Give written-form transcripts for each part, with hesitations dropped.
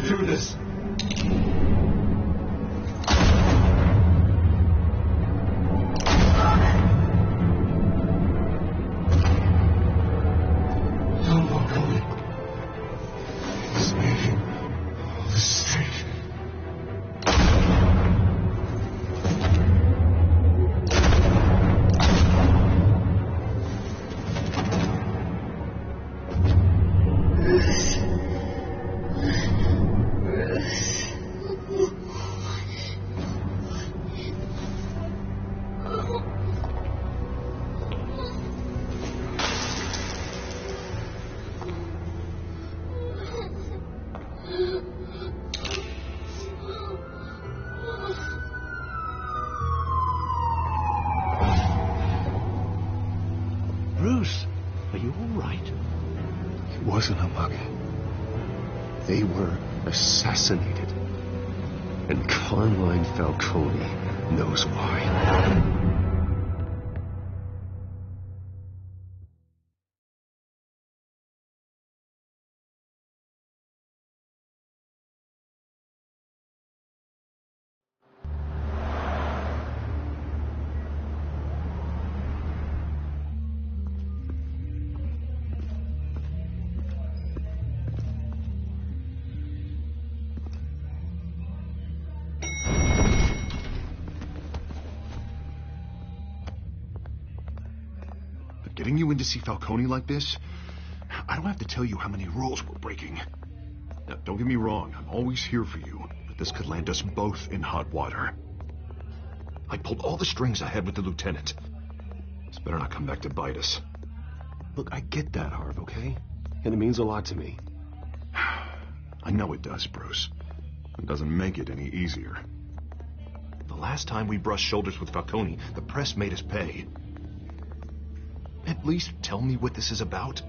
through this. No more coming. It's making a mistake. Bruce, are you all right? It wasn't a mug. They were assassinated. And Carmine Falcone knows why. Getting you in to see Falcone like this, I don't have to tell you how many rules we're breaking. Now, don't get me wrong, I'm always here for you, but this could land us both in hot water. I pulled all the strings I had with the lieutenant. This better not come back to bite us. Look, I get that, Harv, okay? And it means a lot to me. I know it does, Bruce. It doesn't make it any easier. The last time we brushed shoulders with Falcone, the press made us pay. At least tell me what this is about.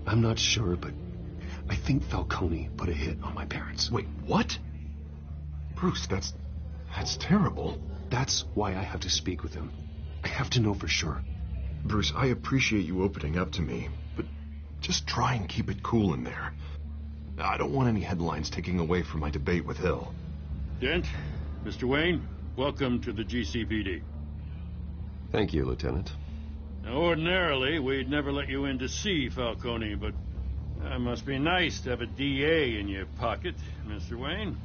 I'm not sure, but I think Falcone put a hit on my parents. Wait, what? Bruce, that's terrible. That's why I have to speak with him. I have to know for sure. Bruce, I appreciate you opening up to me, but just try and keep it cool in there. I don't want any headlines taking away from my debate with Hill. Dent, Mr. Wayne, welcome to the GCPD. Thank you, Lieutenant. Now, ordinarily, we'd never let you in to see Falcone, but it must be nice to have a DA in your pocket, Mr. Wayne.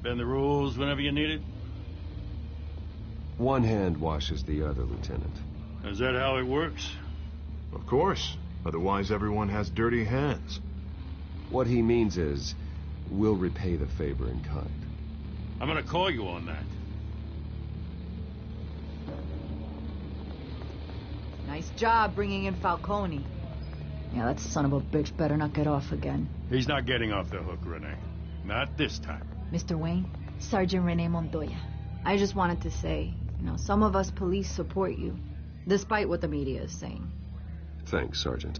Bend the rules whenever you need it. One hand washes the other, Lieutenant. Is that how it works? Of course. Otherwise, everyone has dirty hands. What he means is, we'll repay the favor in kind. I'm gonna call you on that. Nice job bringing in Falcone. Yeah, that son of a bitch better not get off again. He's not getting off the hook, Renee. Not this time. Mr. Wayne, Sergeant Renee Montoya. I just wanted to say, some of us police support you, despite what the media is saying. Thanks, Sergeant.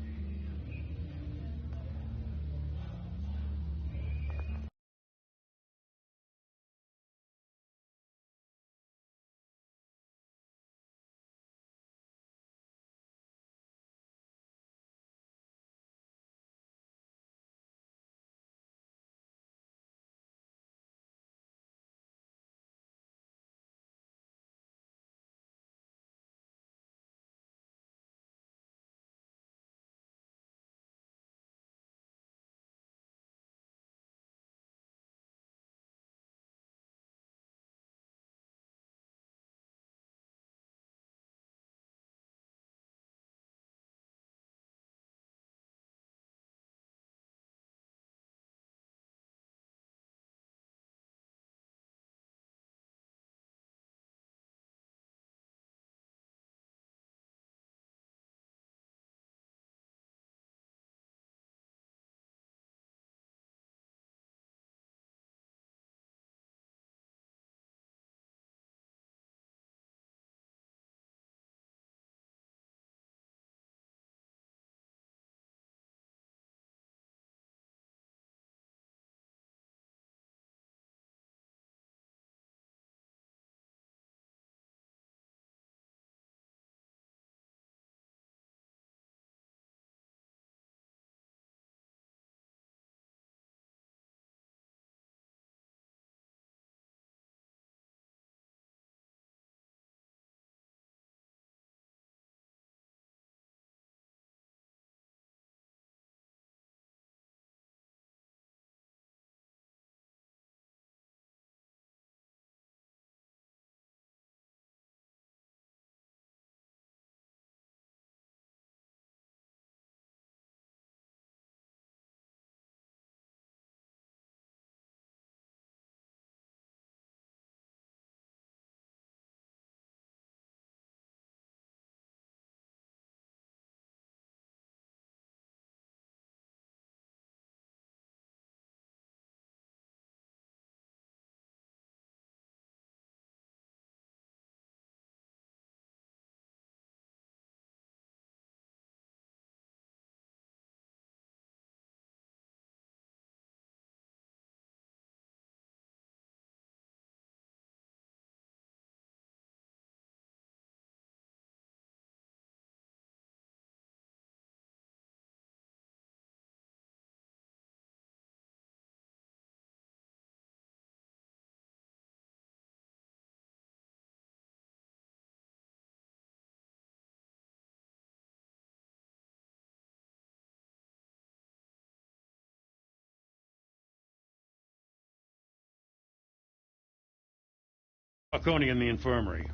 Falcone in the infirmary.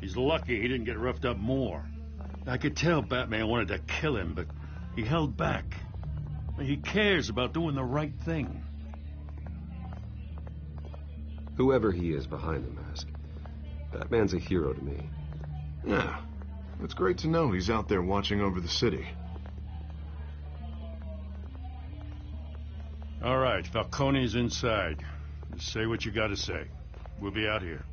He's lucky he didn't get roughed up more. I could tell Batman wanted to kill him, but he held back. He cares about doing the right thing. Whoever he is behind the mask, Batman's a hero to me. Yeah, it's great to know he's out there watching over the city. All right, Falcone's inside. Just say what you gotta say. We'll be out here.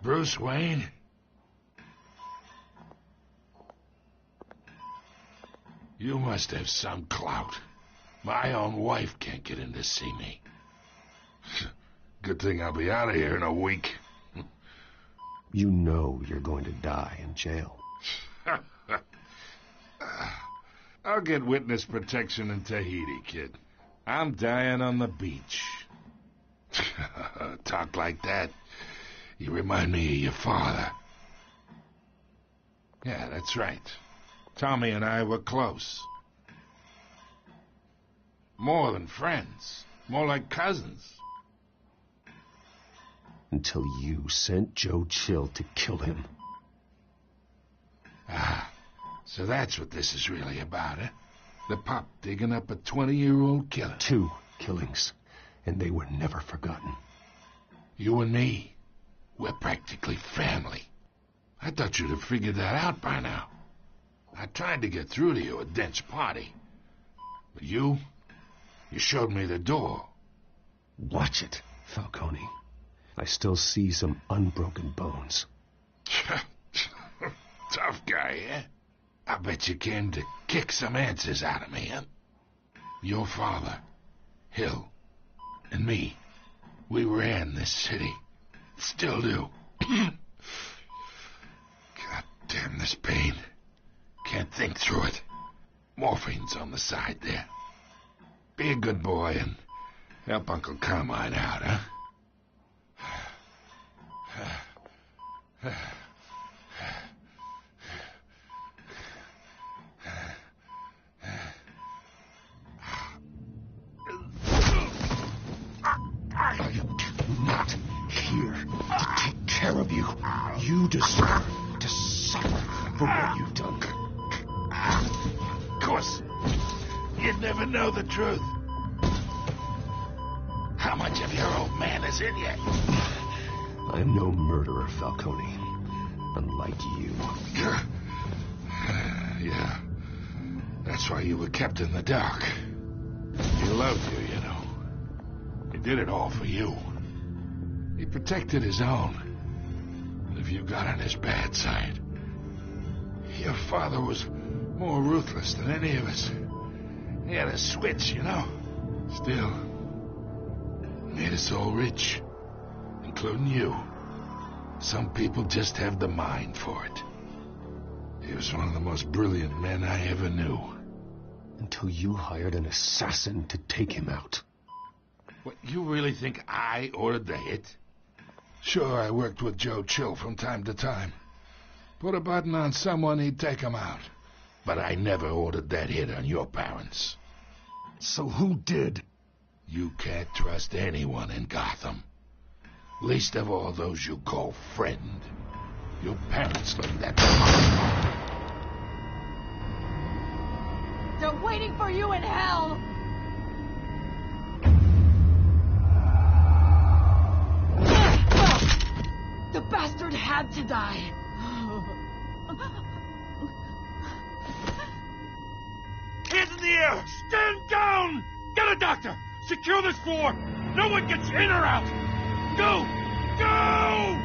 Bruce Wayne? You must have some clout. My own wife can't get in to see me. Good thing I'll be out of here in a week. You know you're going to die in jail. I'll get witness protection in Tahiti, kid. I'm dying on the beach. Talk like that. You remind me of your father. Yeah, that's right. Tommy and I were close. More than friends. More like cousins. Until you sent Joe Chill to kill him. Ah, so that's what this is really about, eh? The pup digging up a 20-year-old killer. 2 killings, and they were never forgotten. You and me, we're practically family. I thought you'd have figured that out by now. I tried to get through to you at Dent's party. But you showed me the door. Watch it, Falcone. I still see some unbroken bones. Tough guy, eh? I bet you came to kick some answers out of me, huh? Your father, Hill, and me, we ran this city. Still do. God damn this pain. Can't think through it. Morphine's on the side there. Be a good boy and help Uncle Carmine out, huh? I am not here to take care of you. You deserve to suffer for what you've done. Of course, you'd never know the truth. How much of your old man is in you? I am no murderer, Falcone. Unlike you. Yeah. That's why you were kept in the dark. He loved you, you know. He did it all for you. He protected his own. But if you got on his bad side, your father was more ruthless than any of us. He had a switch, you know. Still, made us all rich, including you. Some people just have the mind for it. He was one of the most brilliant men I ever knew. Until you hired an assassin to take him out. What, you really think I ordered the hit? Sure, I worked with Joe Chill from time to time. Put a button on someone, he'd take him out. But I never ordered that hit on your parents. So who did? You can't trust anyone in Gotham. Least of all those you call friend. Your parents learned that. They're waiting for you in hell! The bastard had to die. Hands in the air! Stand down! Get a doctor! Secure this floor! No one gets in or out! Go! Go!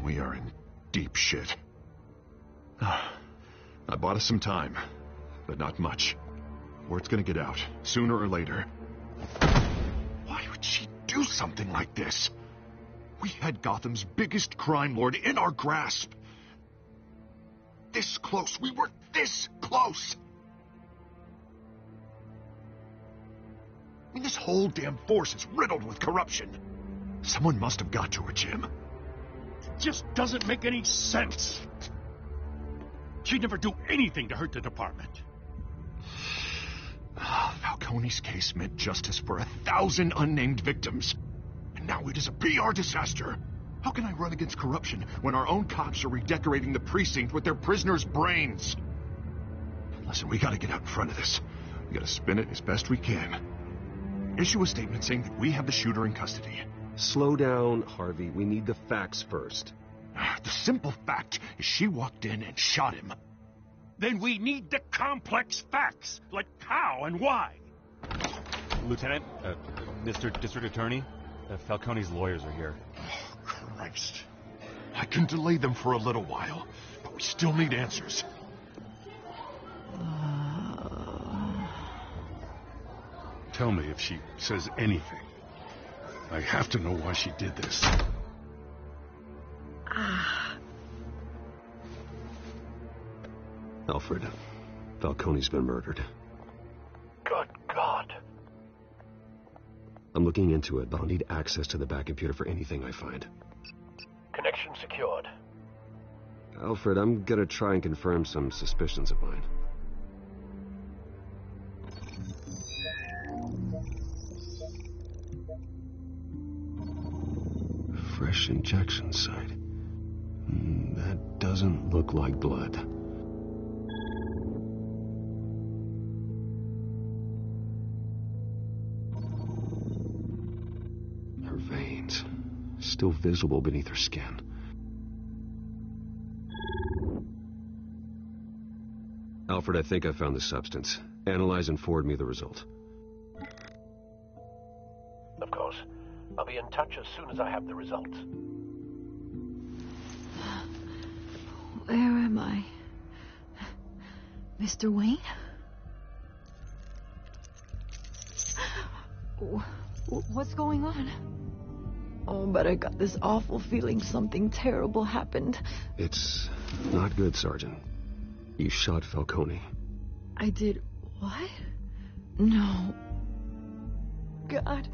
We are in deep shit. I bought us some time, but not much. Word's gonna get out, sooner or later. Why would she do something like this? We had Gotham's biggest crime lord in our grasp. This close. We were this close. I mean, this whole damn force is riddled with corruption. Someone must have got to her, Jim. Just doesn't make any sense. She'd never do anything to hurt the department. Falcone's case meant justice for 1,000 unnamed victims. And now it is a PR disaster. How can I run against corruption when our own cops are redecorating the precinct with their prisoners' brains? Listen, we gotta get out in front of this. We gotta spin it as best we can. Issue a statement saying that we have the shooter in custody. Slow down, Harvey. We need the facts first. The simple fact is she walked in and shot him. Then we need the complex facts, like how and why. Lieutenant, Mr. District Attorney, Falcone's lawyers are here. Oh, Christ. I can delay them for a little while, but we still need answers. Tell me if she says anything. I have to know why she did this. Alfred, Falcone's been murdered. Good God. I'm looking into it, but I'll need access to the back computer for anything I find. Connection secured. Alfred, I'm gonna try and confirm some suspicions of mine. Fresh injection site. That doesn't look like blood. Her veins, still visible beneath her skin. Alfred, I think I found the substance. Analyze and forward me the result. Of course. I'll be in touch as soon as I have the results. Where am I? Mr. Wayne? What's going on? Oh, but I got this awful feeling something terrible happened. It's not good, Sergeant. You shot Falcone. I did what? No. God,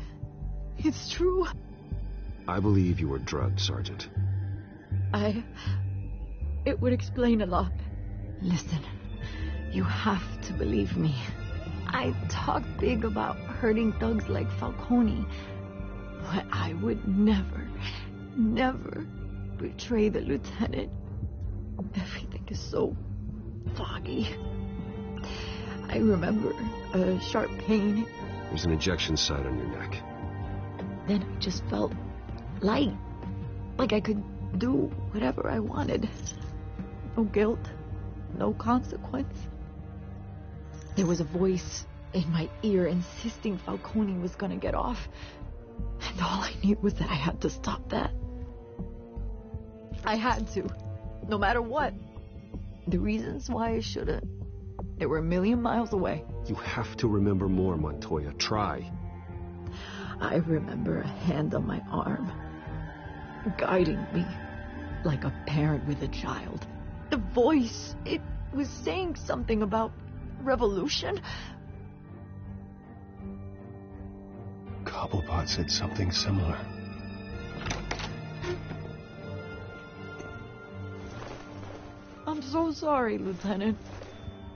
it's true. I believe you were drugged, Sergeant. It would explain a lot. Listen, you have to believe me. I talk big about hurting thugs like Falcone, but I would never betray the lieutenant. Everything is so foggy. I remember a sharp pain. There's an injection site on your neck. Then I just felt light, like I could do whatever I wanted. No guilt, no consequence. There was a voice in my ear insisting Falcone was gonna get off. And all I knew was that I had to stop that. I had to, no matter what. The reasons why I shouldn't, they were a million miles away. You have to remember more, Montoya. Try. I remember a hand on my arm, guiding me like a parent with a child. The voice, it was saying something about revolution. Cobblepot said something similar. I'm so sorry, Lieutenant.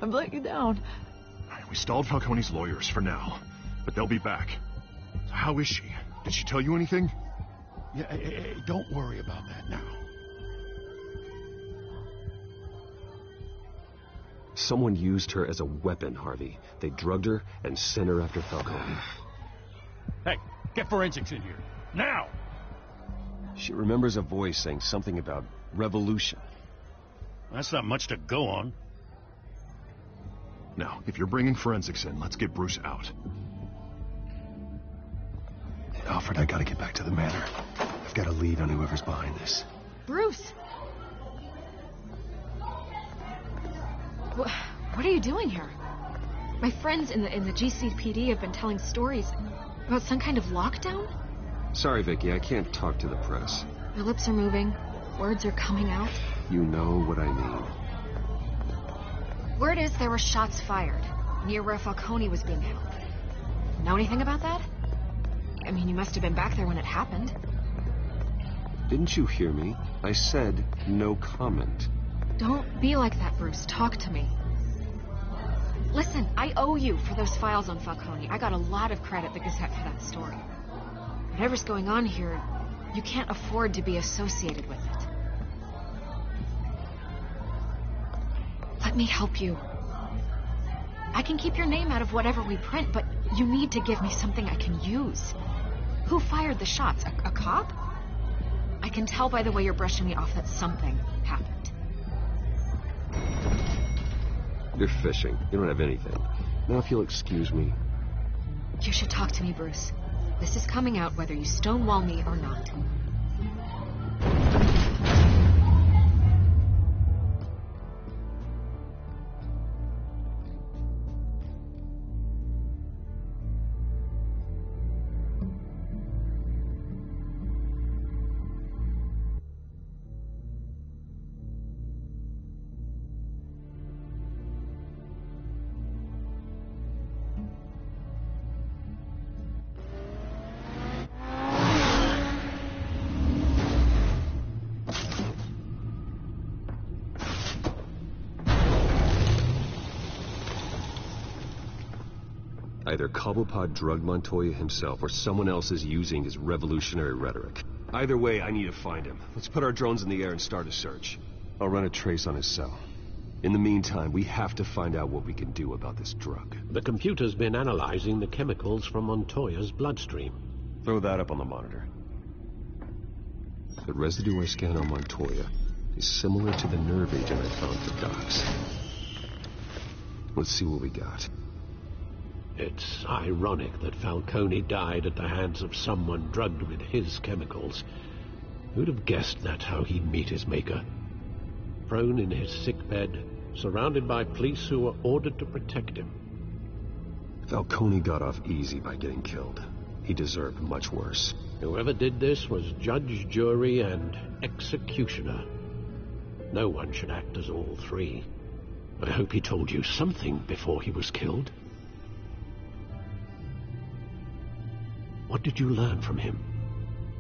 I've let you down. We stalled Falcone's lawyers for now, but they'll be back. So how is she? Did she tell you anything? Yeah, don't worry about that now. Someone used her as a weapon, Harvey. They drugged her and sent her after Falcone. Hey, get forensics in here. Now! She remembers a voice saying something about revolution. That's not much to go on. Now, if you're bringing forensics in, let's get Bruce out. Alfred, I gotta get back to the manor. I've got a lead on whoever's behind this. Bruce! What are you doing here? My friends in the GCPD have been telling stories about some kind of lockdown? Sorry, Vicky, I can't talk to the press. My lips are moving. Words are coming out. You know what I mean. Word is there were shots fired near where Falcone was being held. Know anything about that? I mean, you must have been back there when it happened. Didn't you hear me? I said no comment. Don't be like that, Bruce. Talk to me. Listen, I owe you for those files on Falcone. I got a lot of credit at the Gazette for that story. Whatever's going on here, you can't afford to be associated with it. Let me help you. I can keep your name out of whatever we print, but you need to give me something I can use. Who fired the shots? A cop? I can tell by the way you're brushing me off that something happened. You're fishing. You don't have anything. Now, if you'll excuse me. You should talk to me, Bruce. This is coming out whether you stonewall me or not. Either Cobblepot drugged Montoya himself, or someone else is using his revolutionary rhetoric. Either way, I need to find him. Let's put our drones in the air and start a search. I'll run a trace on his cell. In the meantime, we have to find out what we can do about this drug. The computer's been analyzing the chemicals from Montoya's bloodstream. Throw that up on the monitor. The residue I scan on Montoya is similar to the nerve agent I found for Docs. Let's see what we got. It's ironic that Falcone died at the hands of someone drugged with his chemicals. Who'd have guessed that's how he'd meet his maker? Prone in his sickbed, surrounded by police who were ordered to protect him. Falcone got off easy by getting killed. He deserved much worse. Whoever did this was judge, jury, and executioner. No one should act as all three. I hope he told you something before he was killed. What did you learn from him?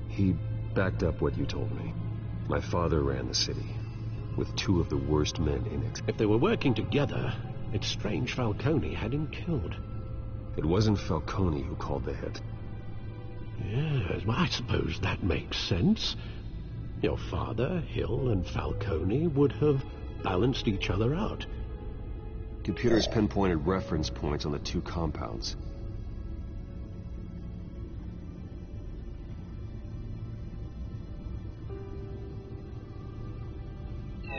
He backed up what you told me. My father ran the city, with two of the worst men in it. If they were working together, it's strange Falcone had him killed. It wasn't Falcone who called the hit. Yes, well, I suppose that makes sense. Your father, Hill, and Falcone would have balanced each other out. Computers pinpointed reference points on the two compounds.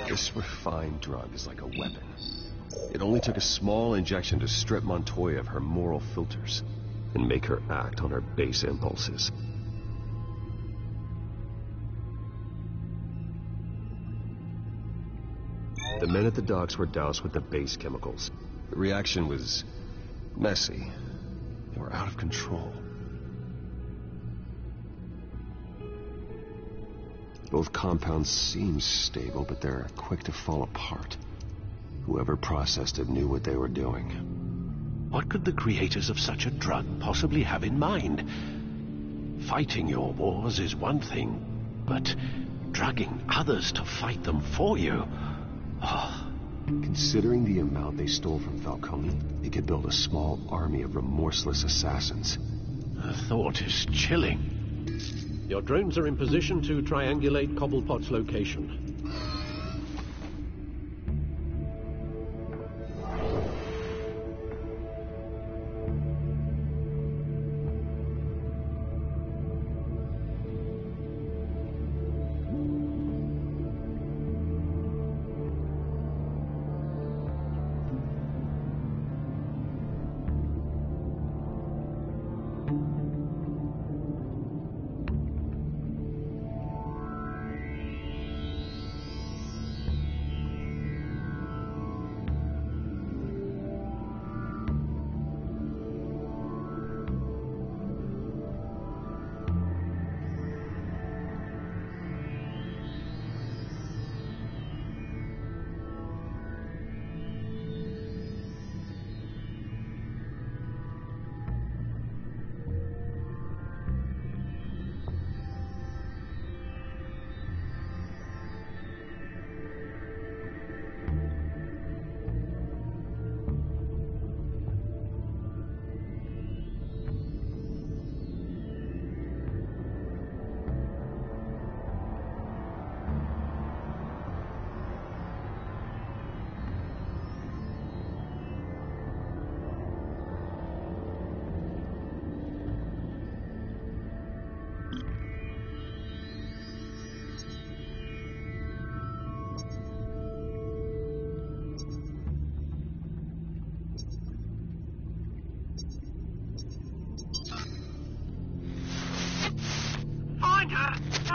This refined drug is like a weapon. It only took a small injection to strip Montoya of her moral filters and make her act on her base impulses. The men at the docks were doused with the base chemicals. The reaction was messy. They were out of control. Both compounds seem stable, but they're quick to fall apart. Whoever processed it knew what they were doing. What could the creators of such a drug possibly have in mind? Fighting your wars is one thing, but drugging others to fight them for you? Oh. Considering the amount they stole from Falcone, they could build a small army of remorseless assassins. The thought is chilling. Your drones are in position to triangulate Cobblepot's location.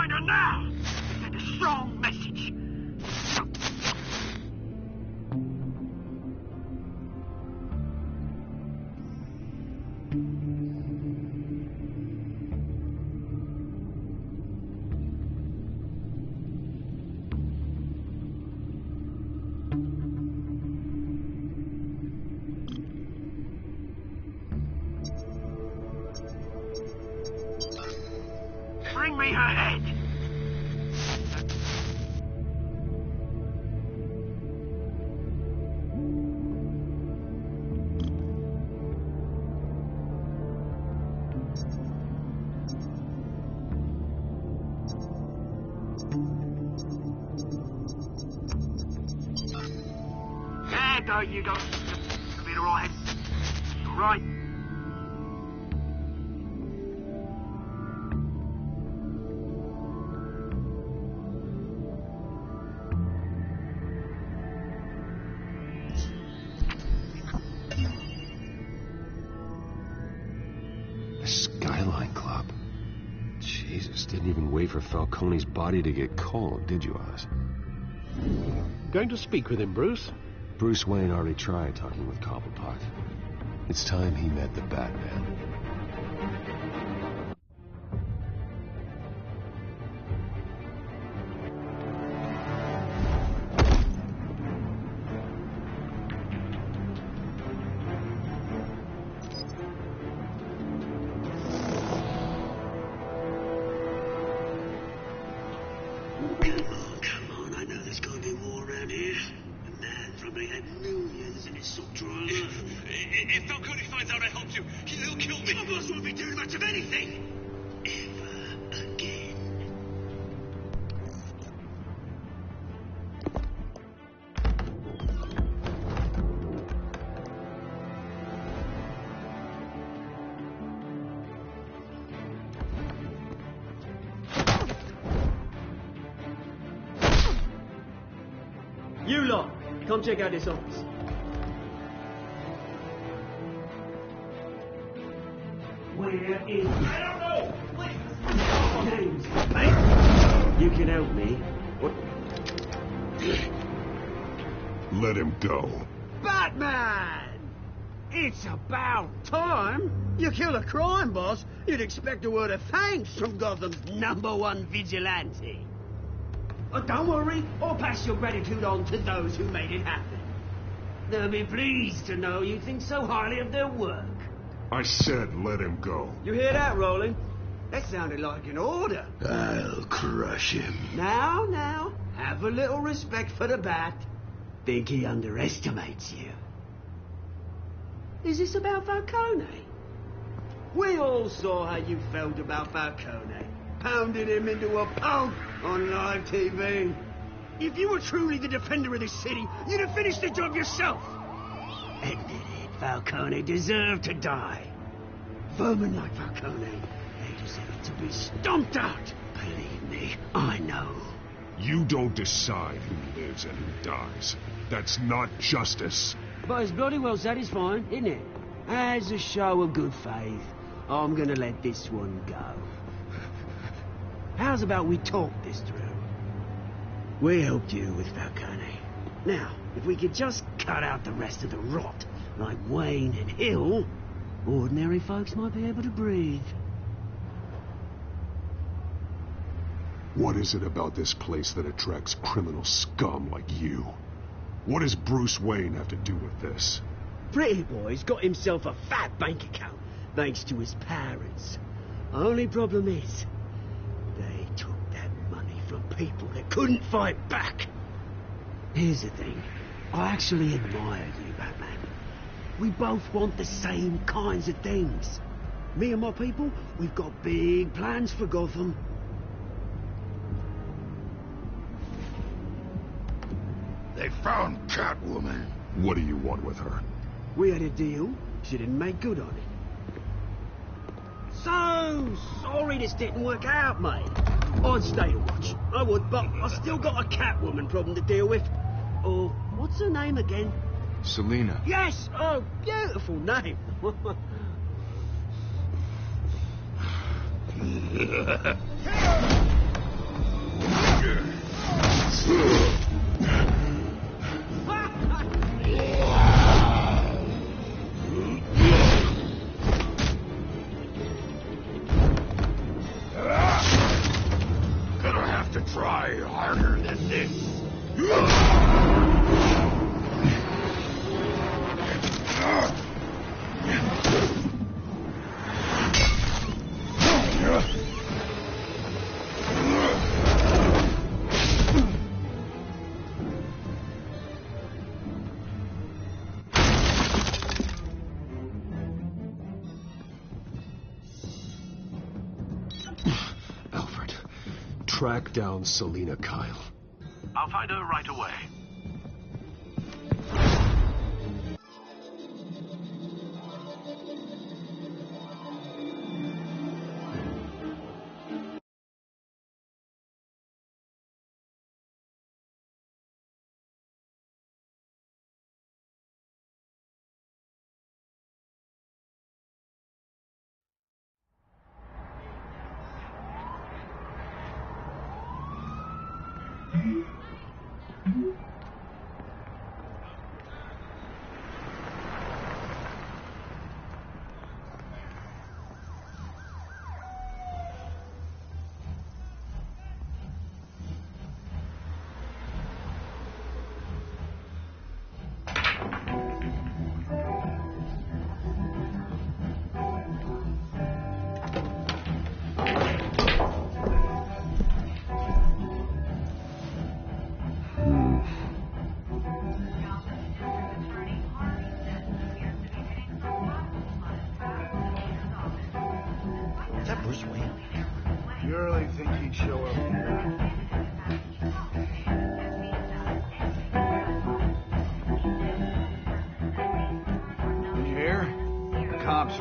find her now! Send a strong message. Bring me her head! There go, you go. It'll be alright. Alright. Skyline Club. Jesus, didn't even wait for Falcone's body to get cold, did you, Oz? Going to speak with him, Bruce? Bruce Wayne already tried talking with Cobblepot. It's time he met the Batman. Come on, I know there's gonna be war around here. The man probably had millions in his sock drawer. If Falcone finds out I helped you, he'll kill me. My boss won't be doing much of anything. Ever again. You lot, come check out this office. Where is... I don't know! What's names, mate? You can help me. What? Let him go. Batman! It's about time. You kill a crime boss, you'd expect a word of thanks from Gotham's #1 vigilante. Oh, don't worry, I'll pass your gratitude on to those who made it happen. They'll be pleased to know you think so highly of their work. I said let him go. You hear that, Roland? That sounded like an order. I'll crush him. Now, have a little respect for the Bat. Think he underestimates you. Is this about Falcone? We all saw how you felt about Falcone. Pounded him into a pulp on live TV. If you were truly the defender of this city, you'd have finished the job yourself. Admit it, Falcone deserved to die. Vermin like Falcone, they deserve to be stomped out. Believe me, I know. You don't decide who lives and who dies. That's not justice. But it's bloody well satisfying, isn't it? As a show of good faith, I'm gonna let this one go. How's about we talk this through? We helped you with Falcone. Now, if we could just cut out the rest of the rot, like Wayne and Hill, ordinary folks might be able to breathe. What is it about this place that attracts criminal scum like you? What does Bruce Wayne have to do with this? Pretty Boy's got himself a fat bank account, thanks to his parents. Only problem is, they took that money from people that couldn't fight back. Here's the thing. I actually admire you, Batman. We both want the same kinds of things. Me and my people, we've got big plans for Gotham. They found Catwoman. What do you want with her? We had a deal. She didn't make good on it. So sorry this didn't work out, mate. I'd stay to watch. I would, but I still got a Catwoman problem to deal with. Oh, what's her name again? Selina. Yes! Oh, beautiful name. Gonna have to try harder than this. Alfred, track down Selina Kyle. I'll find her right away.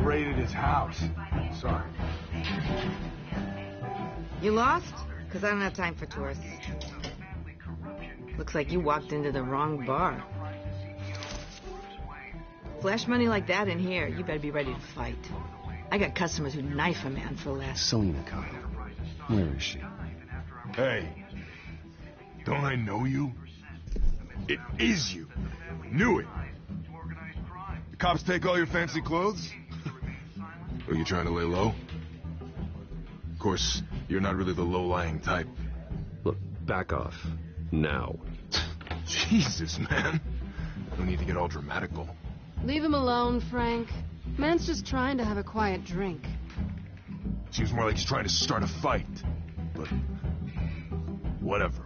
Raided his house. Sorry. You lost? Because I don't have time for tourists. Looks like you walked into the wrong bar. Flash money like that in here, you better be ready to fight. I got customers who'd knife a man for less. Selina Kyle. Where is she? Hey. Don't I know you? It is you. Knew it. The cops take all your fancy clothes? Are you trying to lay low? Of course, you're not really the low-lying type. Look, back off. Now. Jesus, man. No need to get all dramatical. Leave him alone, Frank. Man's just trying to have a quiet drink. Seems more like he's trying to start a fight. But... whatever.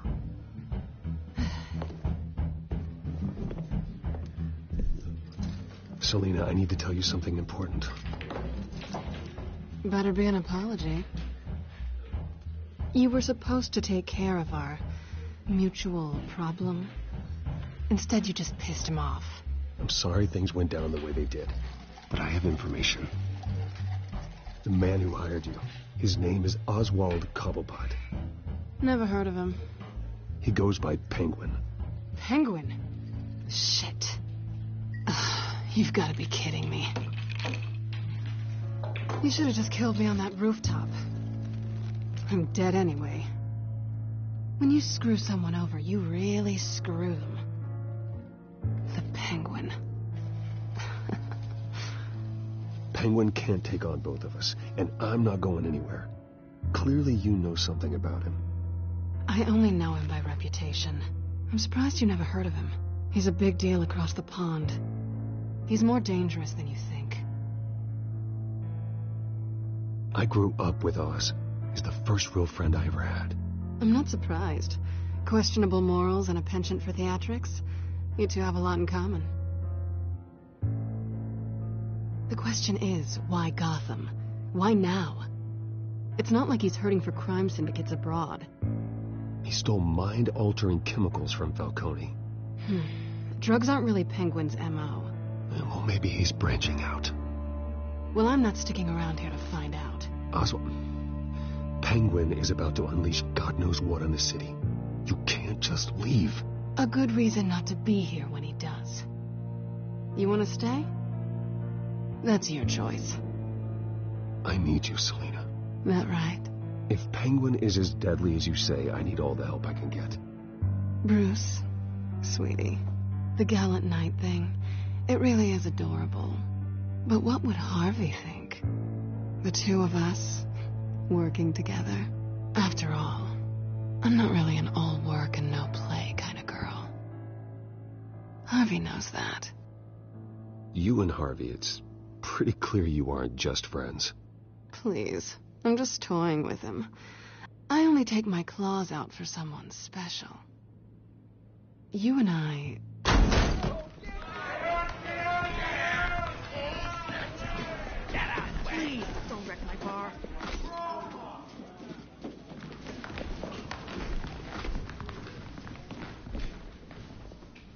Selina, I need to tell you something important. Better be an apology. You were supposed to take care of our mutual problem. Instead, you just pissed him off. I'm sorry things went down the way they did, but I have information. The man who hired you, his name is Oswald Cobblepot. Never heard of him. He goes by Penguin. Penguin? Shit. Ugh, you've got to be kidding me. You should have just killed me on that rooftop. I'm dead anyway. When you screw someone over, you really screw them. The Penguin. Penguin can't take on both of us, and I'm not going anywhere. Clearly you know something about him. I only know him by reputation. I'm surprised you never heard of him. He's a big deal across the pond. He's more dangerous than you think. I grew up with Oz. He's the first real friend I ever had. I'm not surprised. Questionable morals and a penchant for theatrics. You two have a lot in common. The question is, why Gotham? Why now? It's not like he's hurting for crime syndicates abroad. He stole mind-altering chemicals from Falcone. Drugs aren't really Penguin's M.O. Well, maybe he's branching out. Well, I'm not sticking around here to find out. Oswald, Penguin is about to unleash God knows what on the city. You can't just leave. A good reason not to be here when he does. You want to stay? That's your choice. I need you, Selina. That right? If Penguin is as deadly as you say, I need all the help I can get. Bruce, sweetie, the gallant knight thing, it really is adorable. But what would Harvey think? The two of us, working together. After all, I'm not really an all work and no play kind of girl. Harvey knows that. You and Harvey, it's pretty clear you aren't just friends. Please, I'm just toying with him. I only take my claws out for someone special. You and I... Please, don't wreck my bar.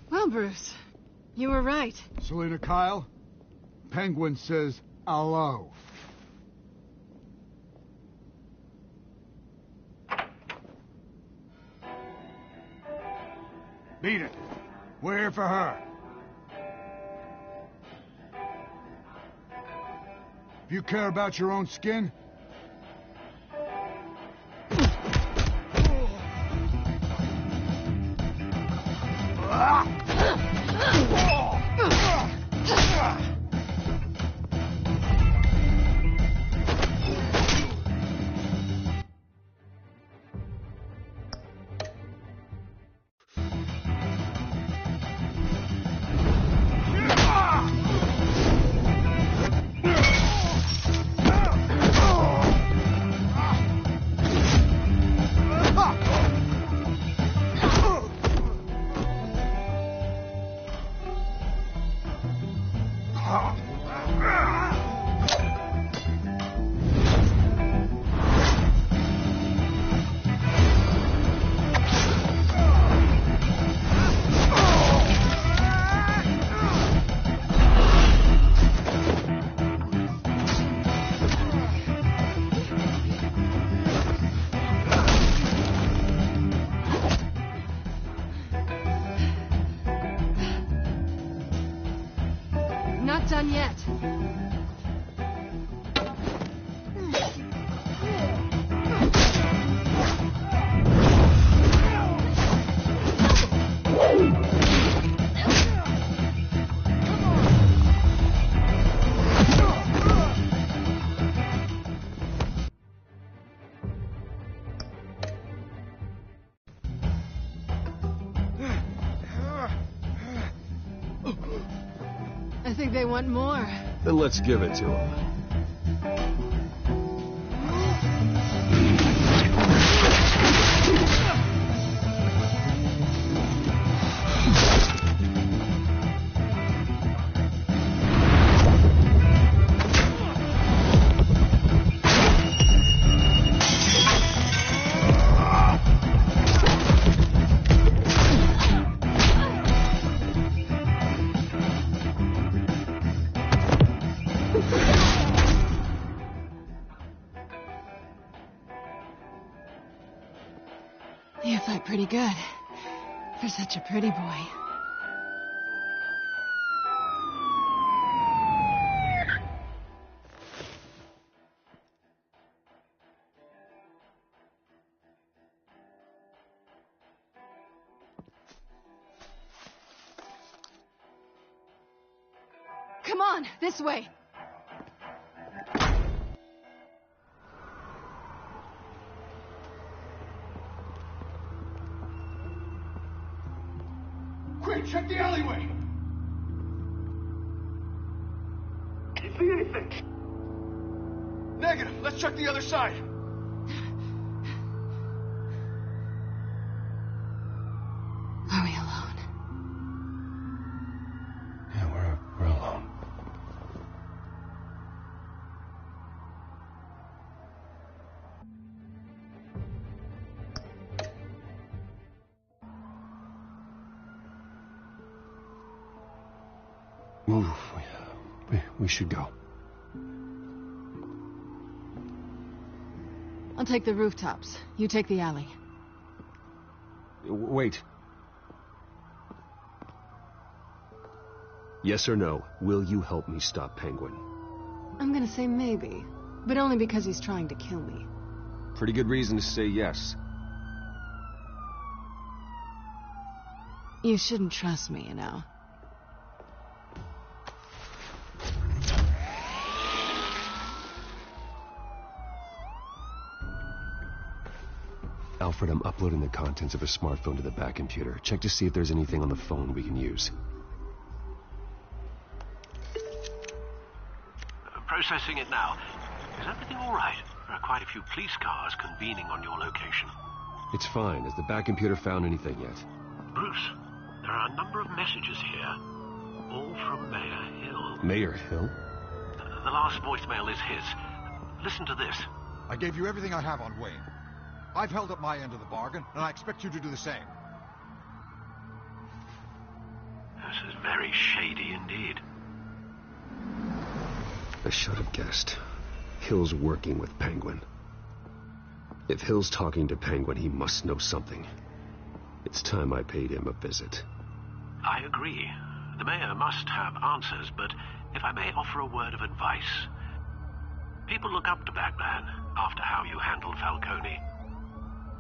Well, Bruce, you were right. Selena Kyle, Penguin says hello. Beat it. We're here for her. If you care about your own skin, Not done yet. I think they want more. Then let's give it to them. You fight pretty good. For such a pretty boy. Come on, this way. quick, check the alleyway. Can you see anything? Negative. Let's check the other side. Are we alone? Yeah, we're alone. Move. We should go. I'll take the rooftops. You take the alley. Wait. Yes or no, will you help me stop Penguin? I'm gonna say maybe, but only because he's trying to kill me. Pretty good reason to say yes. You shouldn't trust me, you know. Alfred, I'm uploading the contents of a smartphone to the back computer. Check to see if there's anything on the phone we can use. Processing it now. Is everything all right? There are quite a few police cars convening on your location. It's fine. Has the back computer found anything yet? Bruce, there are a number of messages here. All from Mayor Hill. Mayor Hill? The last voicemail is his. Listen to this. I gave you everything I have on Wayne. I've held up my end of the bargain, and I expect you to do the same. This is very shady indeed. I should have guessed. Hill's working with Penguin. If Hill's talking to Penguin, he must know something. It's time I paid him a visit. I agree. The mayor must have answers, but if I may offer a word of advice. People look up to Batman after how you handled Falcone.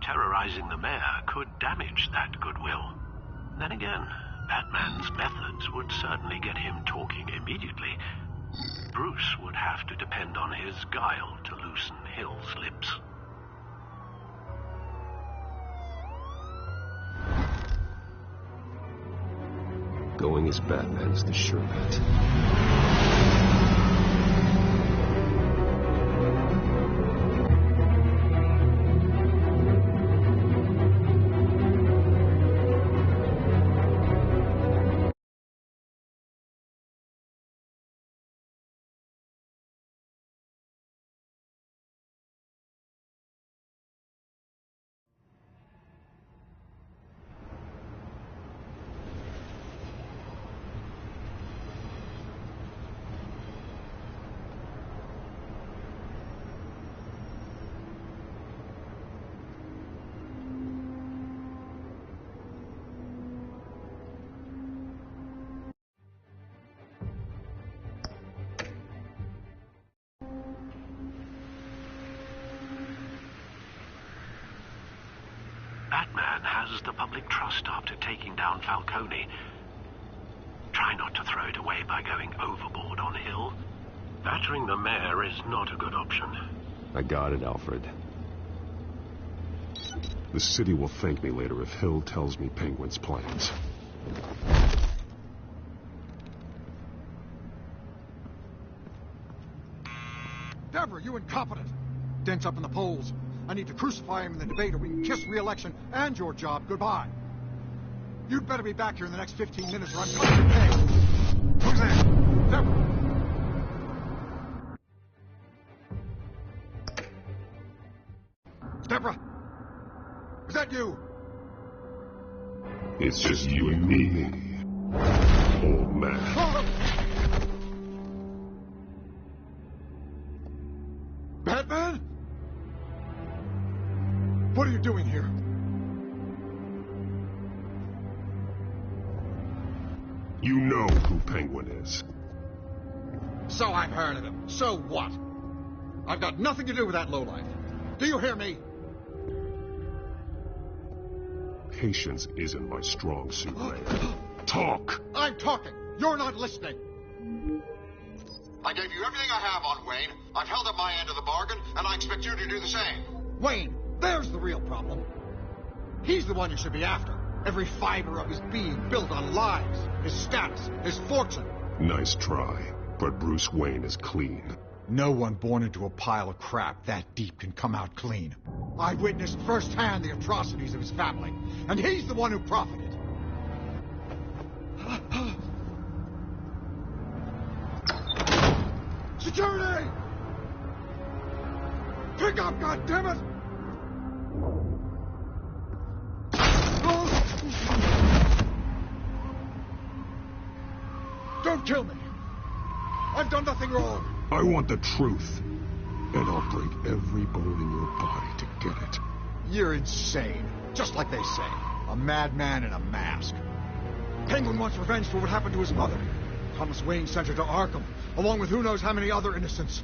Terrorizing the mayor could damage that goodwill. Then again, Batman's methods would certainly get him talking immediately. Bruce would have to depend on his guile to loosen Hill's lips. Going as Batman is the sure bet. Batman has the public trust after taking down Falcone. Try not to throw it away by going overboard on Hill. Battering the mayor is not a good option. I got it, Alfred. The city will thank me later if Hill tells me Penguin's plans. Deborah, you incompetent! Dent's up in the polls. I need to crucify him in the debate or we can kiss re-election and your job goodbye. You'd better be back here in the next 15 minutes or I'm cutting your pay. Who's that? Deborah! Deborah! Is that you? It's just you and me, old man. Batman? What are you doing here? You know who Penguin is. So I've heard of him. So what? I've got nothing to do with that lowlife. Do you hear me? Patience isn't my strong suit, Ray. Talk! I'm talking. You're not listening. I gave you everything I have on Wayne. I've held up my end of the bargain, and I expect you to do the same. Wayne, there's the real problem. He's the one you should be after. Every fiber of his being built on lies, his status, his fortune. Nice try, but Bruce Wayne is clean. No one born into a pile of crap that deep can come out clean. I witnessed firsthand the atrocities of his family, and he's the one who profited. Security! Pick up, goddammit! Don't kill me! I've done nothing wrong! I want the truth, and I'll break every bone in your body to get it. You're insane. Just like they say. A madman in a mask. Penguin wants revenge for what happened to his mother. Thomas Wayne sent her to Arkham, along with who knows how many other innocents.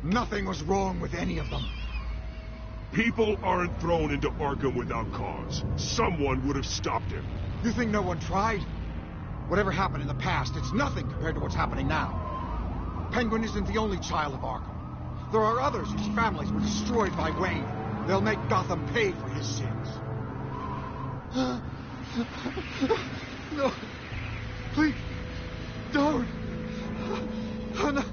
Nothing was wrong with any of them. People aren't thrown into Arkham without cause. Someone would have stopped him. You think no one tried? Whatever happened in the past, it's nothing compared to what's happening now. Penguin isn't the only child of Arkham. There are others whose families were destroyed by Wayne. They'll make Gotham pay for his sins. No. Please. Don't. Oh, no.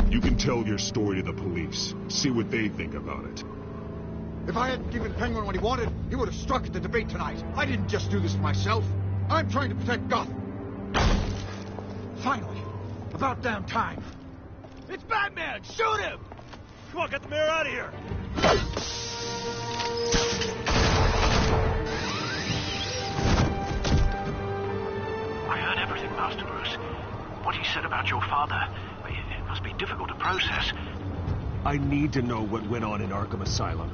You can tell your story to the police. See what they think about it. If I hadn't given Penguin what he wanted, he would have struck at the debate tonight. I didn't just do this myself. I'm trying to protect Gotham. Finally. About damn time. It's Batman! Shoot him! Come on, get the mayor out of here! I heard everything, Master Bruce. What he said about your father, it must be difficult to process. I need to know what went on in Arkham Asylum.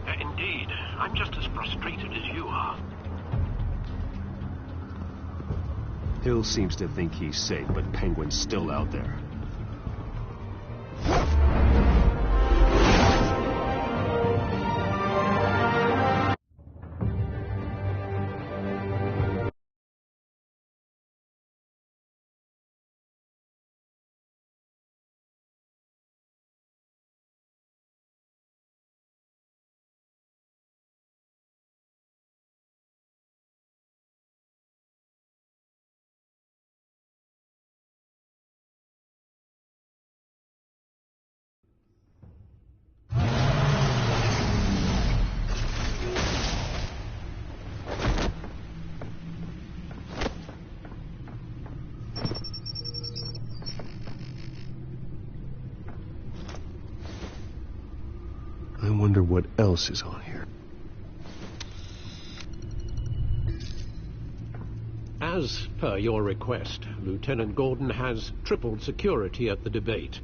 Indeed. I'm just as frustrated as you are. Hill seems to think he's safe, but Penguin's still out there. I wonder what else is on here. As per your request, Lieutenant Gordon has tripled security at the debate.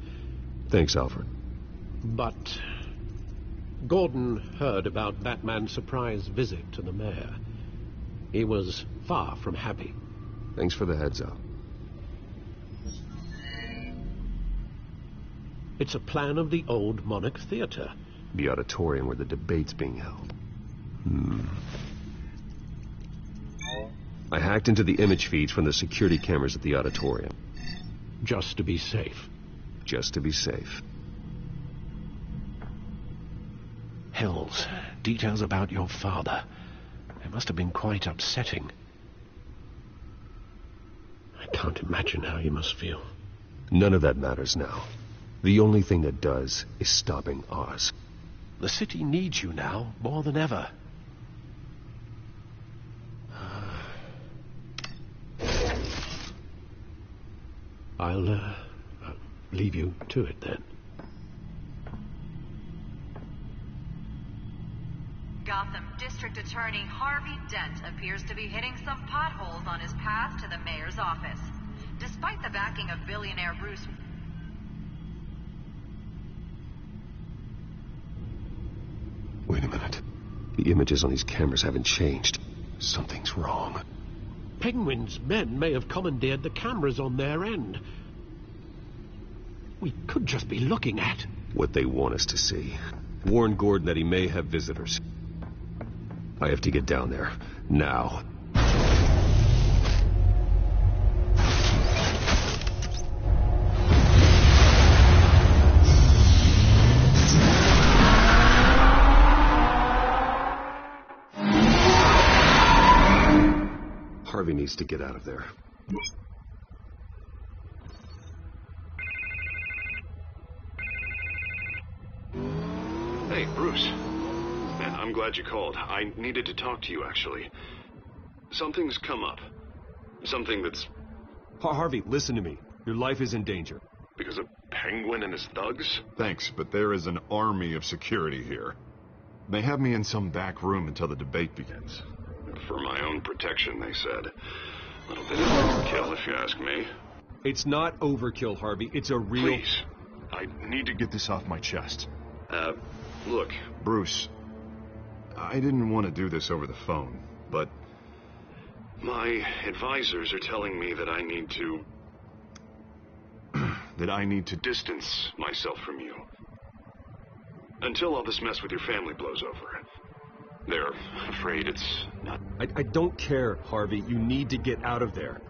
Thanks, Alfred. But Gordon heard about Batman's surprise visit to the mayor. He was far from happy. Thanks for the heads up. It's a plan of the old Monarch Theater. The auditorium where the debate's being held. I hacked into the image feeds from the security cameras at the auditorium. Just to be safe. Just to be safe. Hills, details about your father. It must have been quite upsetting. I can't imagine how you must feel. None of that matters now. The only thing that does is stopping Oz. The city needs you now, more than ever. I'll leave you to it then. Gotham District Attorney Harvey Dent appears to be hitting some potholes on his path to the mayor's office. Despite the backing of billionaire Bruce... Wait a minute. The images on these cameras haven't changed. Something's wrong. Penguin's men may have commandeered the cameras on their end. We could just be looking at what they want us to see. Warn Gordon that he may have visitors. I have to get down there. Now. Harvey needs to get out of there. Hey, Bruce. Man, I'm glad you called. I needed to talk to you, actually. Something's come up. Something that's... Harvey, listen to me. Your life is in danger. Because of Penguin and his thugs? Thanks, but there is an army of security here. They have me in some back room until the debate begins. For my own protection, they said. A little bit of overkill, if you ask me. It's not overkill, Harvey. It's a real... Please. I need to get this off my chest. Look, Bruce. I didn't want to do this over the phone, but... my advisors are telling me that I need to... that I need to distance myself from you. Until all this mess with your family blows over. They're afraid it's not... I don't care, Harvey. You need to get out of there.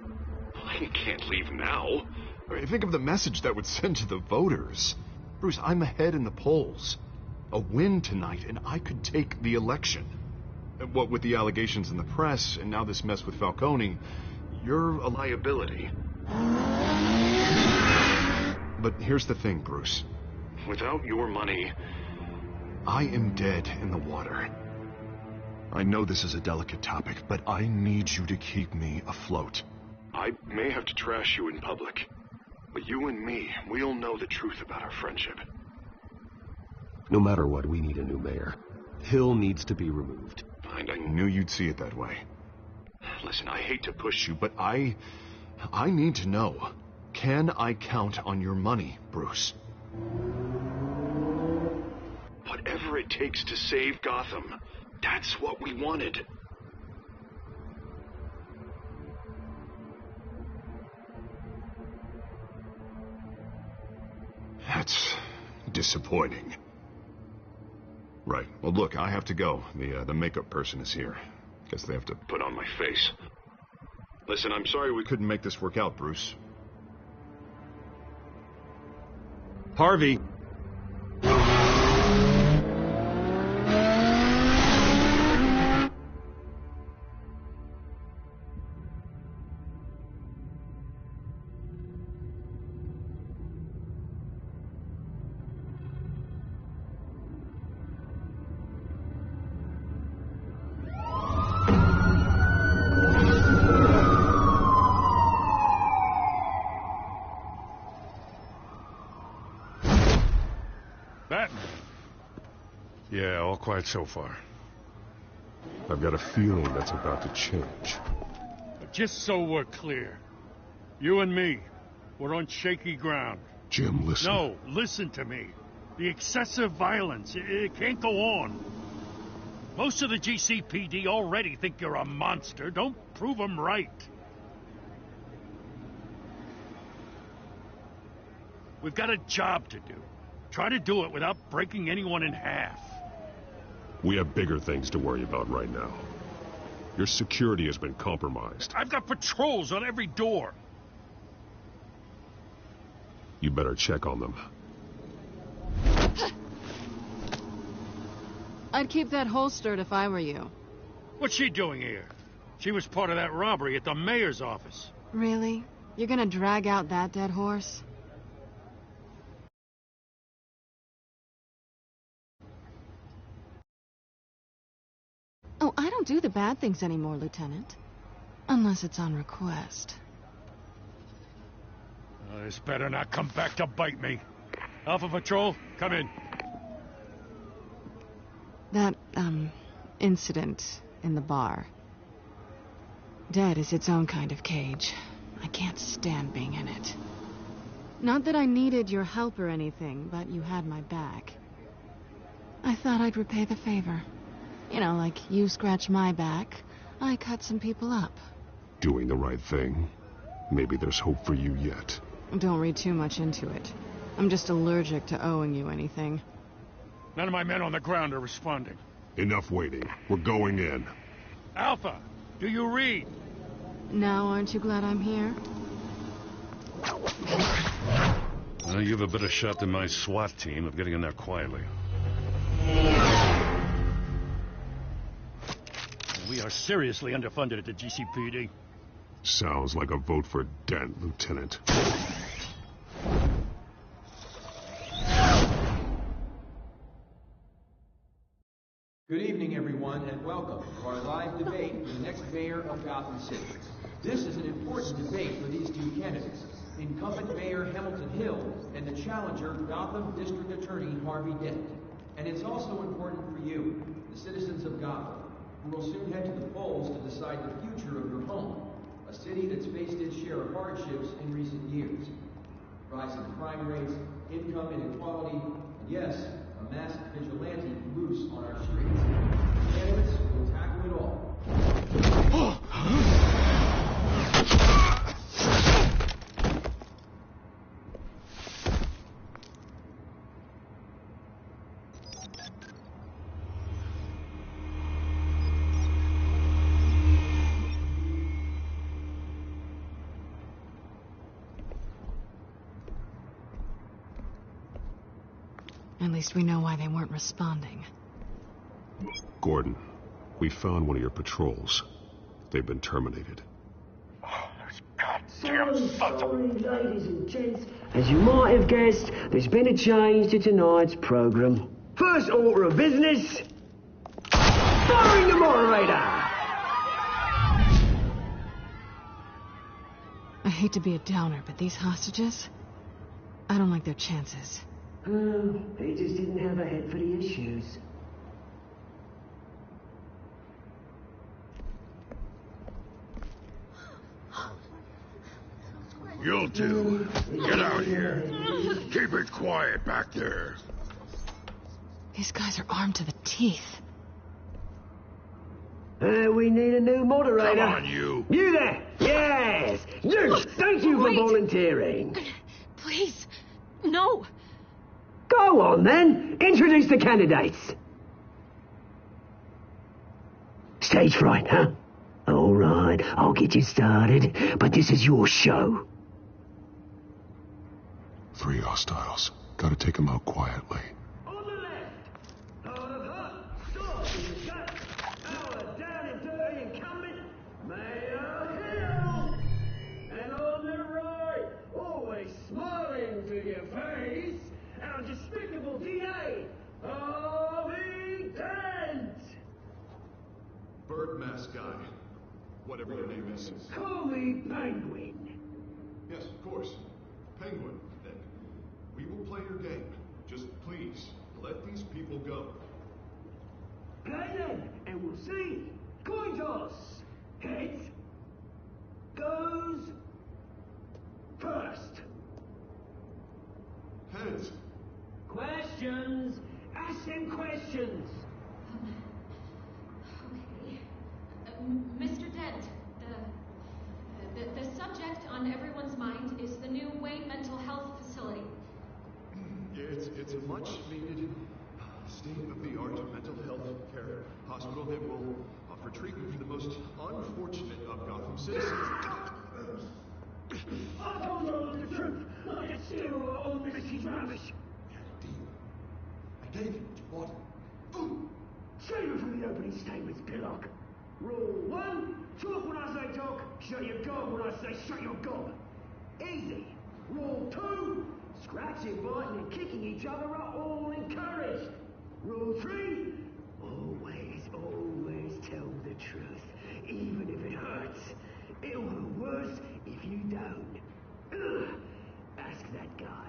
I can't leave now. I mean, think of the message that would send to the voters. Bruce, I'm ahead in the polls. A win tonight, and I could take the election. What with the allegations in the press, and now this mess with Falcone, you're a liability. But here's the thing, Bruce. Without your money, I am dead in the water. I know this is a delicate topic, but I need you to keep me afloat. I may have to trash you in public, but you and me, we'll know the truth about our friendship. No matter what, we need a new mayor. Hill needs to be removed. I knew you'd see it that way. Listen, I hate to push you, but I need to know. Can I count on your money, Bruce? Whatever it takes to save Gotham, that's what we wanted. That's disappointing. Right. Well, look, I have to go. The makeup person is here. Guess they have to put on my face. Listen, I'm sorry we couldn't make this work out, Bruce. Harvey! Batman. Yeah, all quiet so far. I've got a feeling that's about to change. But just so we're clear, you and me, we're on shaky ground. Jim, listen. No, listen to me. The excessive violence, it can't go on. Most of the GCPD already think you're a monster. Don't prove them right. We've got a job to do. Try to do it without breaking anyone in half. We have bigger things to worry about right now. Your security has been compromised. I've got patrols on every door. You better check on them. I'd keep that holstered if I were you. What's she doing here? She was part of that robbery at the mayor's office. Really? You're gonna drag out that dead horse? Oh, I don't do the bad things anymore, Lieutenant. Unless it's on request. This better not come back to bite me. Alpha Patrol, come in. That, incident in the bar. Dead is its own kind of cage. I can't stand being in it. Not that I needed your help or anything, but you had my back. I thought I'd repay the favor. You know, like you scratch my back, I cut some people up. Doing the right thing. Maybe there's hope for you yet. Don't read too much into it. I'm just allergic to owing you anything. None of my men on the ground are responding. Enough waiting. We're going in. Alpha, do you read? Now aren't you glad I'm here? Well, you have a better shot than my SWAT team of getting in there quietly. We are seriously underfunded at the GCPD. Sounds like a vote for Dent, Lieutenant. Good evening, everyone, and welcome to our live debate for the next mayor of Gotham City. This is an important debate for these two candidates, incumbent Mayor Hamilton Hill and the challenger Gotham District Attorney Harvey Dent. And it's also important for you, the citizens of Gotham, who will soon head to the polls to decide the future of your home, a city that's faced its share of hardships in recent years. Rising crime rates, income inequality, and yes, a masked vigilante loose on our streets. Candidates will tackle it all. At least we know why they weren't responding. Gordon, we found one of your patrols. They've been terminated. Sorry, ladies and gents. As you might have guessed, there's been a change to tonight's program. First order of business, firing the moderator. I hate to be a downer, but these hostages, I don't like their chances. He just didn't have a head for the issues. You two, get out here. Keep it quiet back there. These guys are armed to the teeth. We need a new moderator. Come on, you. You there! Yes! You! Thank you for volunteering. Please, no. Go on, then. Introduce the candidates. Stage fright, huh? All right, I'll get you started, but this is your show. 3 hostiles. Gotta take them out quietly. On the left, out of hot, stop in the gut, our down and dirty incumbent, Mayor Hill. And on the right, always smiling to your face, our despicable DA, Harvey Dent. Bird mask guy. Whatever your name is. Call me Penguin. Yes, of course. Penguin, then. We will play your game. Just please, let these people go. Play then, and we'll see. Coin toss. Heads goes first. Heads. Questions. Ask them questions. Mr. Dent, the subject on everyone's mind is the new Wayne Mental Health Facility. It's a much-needed, state-of-the-art mental health care hospital that will offer treatment for the most unfortunate of Gotham citizens. I told you all the truth. I can steal all Mrs. Rubbish. I gave you what you wanted. Save it from the opening statements, Pillock. Rule 1, talk when I say talk, shut your gob when I say shut your gob. Easy. Rule 2, scratching, biting and kicking each other are all encouraged. Rule 3, always tell the truth, even if it hurts. It'll go worse if you don't. Ugh. Ask that guy.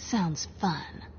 Sounds fun.